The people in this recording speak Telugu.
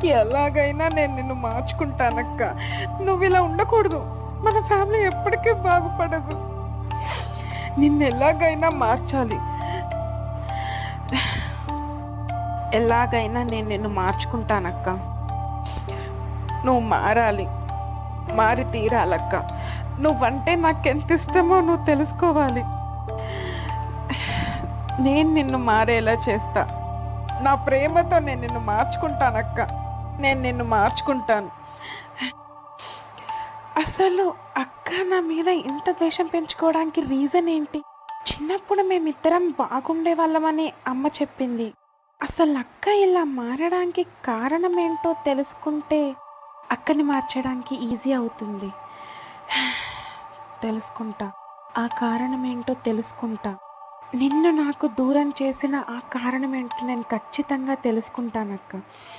ఎలాగైనా నేను నిన్ను మార్చుకుంటానక్క. నువ్వు ఇలా ఉండకూడదు. మన ఫ్యామిలీ ఎప్పటికీ బాగుపడదు. నిన్ను ఎలాగైనా మార్చాలి. ఎలాగైనా నేను నిన్ను మార్చుకుంటానక్క. నువ్వు మారాలి, మారి తీరాలక్క. నువ్వంటే నాకెంత ఇష్టమో నువ్వు తెలుసుకోవాలి. నేను నిన్ను మారేలా చేస్తా. నా ప్రేమతో నేను నిన్ను మార్చుకుంటానక్క. నేను నిన్ను మార్చుకుంటాను. అసలు అక్క నా మీద ఇంత ద్వేషం పెంచుకోవడానికి రీజన్ ఏంటి? చిన్నప్పుడు మేమిద్దరం బాగుండే వాళ్ళమని అమ్మ చెప్పింది. అసలు అక్క ఇలా మారడానికి కారణం ఏంటో తెలుసుకుంటే అక్కని మార్చడానికి ఈజీ అవుతుంది. తెలుసుకుంటా, ఆ కారణం ఏంటో తెలుసుకుంటా. నిన్ను నాకు దూరం చేసిన ఆ కారణం ఏంటో నేను ఖచ్చితంగా తెలుసుకుంటానక్క.